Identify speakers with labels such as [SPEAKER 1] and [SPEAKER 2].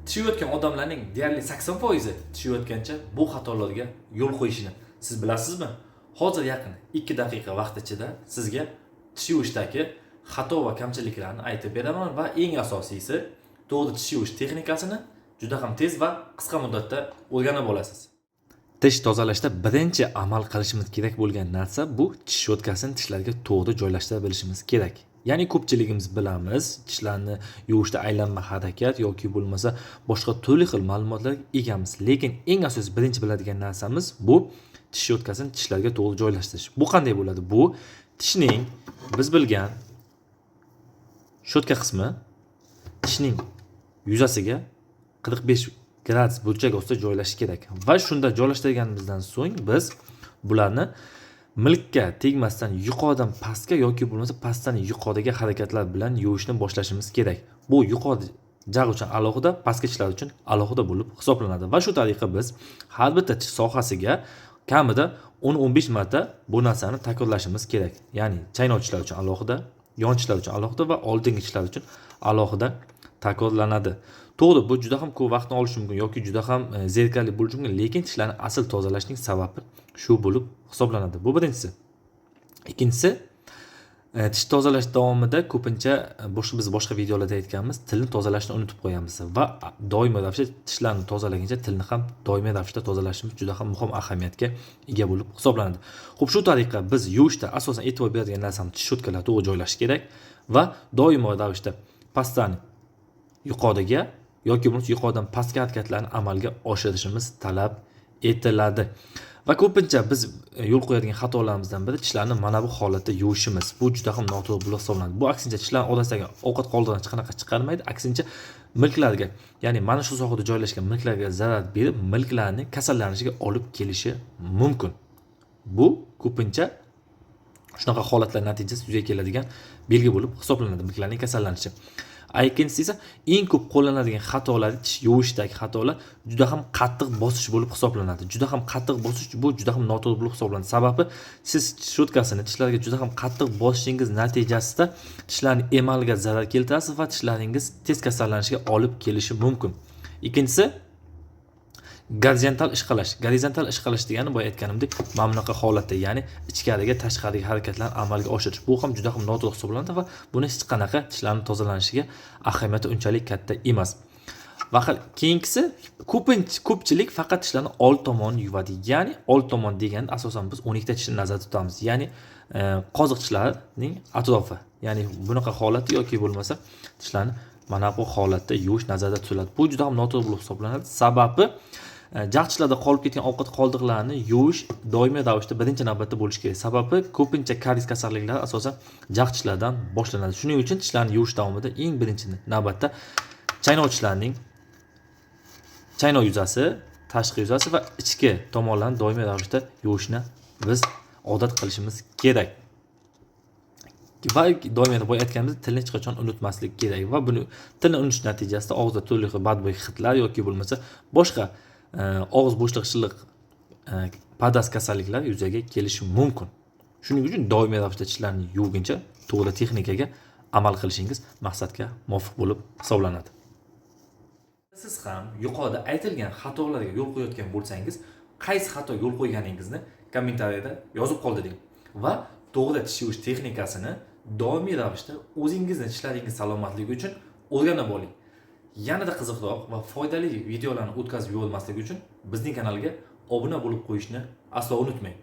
[SPEAKER 1] tish yuvayotgan odamlarning deyarli 80% tish yuvayotgancha bu xatolarga yo'l qo'yishini siz bilasizmi? Hozir yaqin 2 daqiqa vaqt ichida sizga tish yuvishdagi xato va kamchiliklarni aytib beraman va eng asosiysi to'g'ri tish yuvish texnikasini juda ham tez va qisqa muddatda o'rganib olasiz. Tish tozalashda birinchi amal qilishimiz kerak bo'lgan narsa bu tish shotkasini tishlarga to'g'ri joylashtira bilishimiz kerak. Ya'ni ko'pchiligimiz bilamiz, tishlarni yuvishda aylanma harakat yoki bo'lmasa boshqa turli xil ma'lumotlarga egamiz. Lekin eng asosiy birinchi biladigan narsamiz bu tish shotkasini tishlarga to'g'ri joylashtirish. Bu qanday bo'ladi? Bu tishning biz bilgan shotka qismi tishning yuzasiga 45 gradus burchak ostida joylashish kerak. Va shunda joylashtirganimizdan so'ng biz bularni milkka tegmasdan yuqoridan pastga yoki bo'lmasa pastdan yuqoriga harakatlar bilan yuvishni boshlashimiz kerak. Bu yuqori jag' uchun alohida, pastki tishlar uchun alohida bo'lib hisoblanadi. Va shu tariqa biz har bitta tish sohasiga kamida 10-15 marta bu narsani takrorlashimiz kerak. Ya'ni chaynoq tishlar uchun alohida, yon tishlar uchun alohida va oldingi tishlar uchun alohida takrorlanadi. To'g'ri, bu juda ham ko'p vaqtni olishi mumkin yoki juda ham zerikarli bo'lishi mumkin, lekin tishlarni asl tozalashning sababi shu bo'lib hisoblanadi. Bu birinchisi. Ikkinchisi, tish tozalash davomida ko'pincha biz boshqa videolarda aytganmiz, tilni tozalashni unutib qo'yamiz va doimiy ravishda tishlarni tozalaguncha tilni ham doimiy ravishda tozalashimiz juda ham muhim ahamiyatga ega bo'lib hisoblanadi. Xo'p, shu tariqa biz yuvishda asosan e'tibor beradigan narsamiz tish shotkalar to'g'ri joylash kerak va doimiy ravishda pastdan yuqoriga yoki bo'lmasa yuqoridan pastga harakatlarni amalga oshirishimiz talab etiladi. Va ko'pincha biz yo'l qo'yadigan xatolarimizdan biri tishlarni mana bu holatda yuvishimiz. Bu juda ham noto'g'ri bo'lib hisoblanadi. Bu aksincha tishlar orasidagi ovqat qoldig'ini hech qanaqa chiqarmaydi. Aksincha milklarga, ya'ni mana shu sohada joylashgan milklarga zarar berib, milklarning kasallanishiga olib kelishi mumkin. Bu ko'pincha shunaqa holatlar natijasida yuzaga keladigan belgi bo'lib hisoblanadi, milklarning kasallanishi. Ikkinchisi esa eng ko'p qo'llanadigan xatolar, tish yuvishdagi xatolar juda ham qattiq bosish bo'lib hisoblanadi. Juda ham qattiq bosish bu juda ham noto'g'ri bo'lib hisoblanadi. Sababi siz tish shotkasini tishlarga juda ham qattiq bosishingiz natijasida tishlarning emaliga zarar keltirasiz va tishlaringiz tez kasallanishga olib kelishi mumkin. Ikkinchisi gorizontal ishqalash. Gorizontal ishqalash degani boya aytganimdek, mana bunaqa holatda, ya'ni ichkariga, tashqariga harakatlarni amalga oshirish. Bu ham juda ham noto'g'ri hisoblanadi va buni hech qanaqa tishlarning tozalanishiga ahamiyati unchalik katta emas. Va keyingisi ko'pchilik faqat tishlarni old tomonini yuvadi. Ya'ni old tomon deganda asosan biz 12 ta tishni nazarda tutamiz. Ya'ni qoziq tishlarining atrofi. Ya'ni bunaqa holat yoki bo'lmasa tishlarni mana bu holatda yuvish nazarda tutiladi. Bu juda ham noto'g'ri bo'lib hisoblanadi. Sababi jag' tishlarda qolib ketgan ovqat qoldiqlarini yuvish doimiy ravishda birinchi navbatda bo'lishi kerak. Sababi ko'pincha karies kasalliklari asosan jag' tishlardan boshlanadi. Shuning uchun tishlarni yuvish davomida eng birinchi navbatda chaynoq tishlarining chaynoq yuzasi, tashqi yuzasi va ichki tomonlarni doimiy ravishda yuvishni biz odat qilishimiz kerak. Va doimiy boya aytganimizdek, tilni hech qachon unutmaslik kerak va buni tilni unutish natijasida og'izda turli xil badbo'y hidlar yoki bo'lmasa boshqa og'iz bo'shliq shilliq padas kasalliklar yuzaga kelishi mumkin. Shuning uchun doimiy ravishda tishlarni yuvguncha to'g'ri texnikaga amal qilishingiz maqsadga muvofiq bo'lib hisoblanadi. Siz ham yuqorida aytilgan xatolarga yo'l qo'yayotgan bo'lsangiz, qaysi xato yo'l qo'yganingizni kommentariyada yozib qoldiring va to'g'ri tish yuvish texnikasini doimiy ravishda o'zingizni tishlaringiz salomatligi uchun o'rganib oling. Yanada qiziqroq va foydali videolarni o'tkazib yubormaslik uchun bizning kanalga obuna bo'lib qo'yishni aslo unutmang.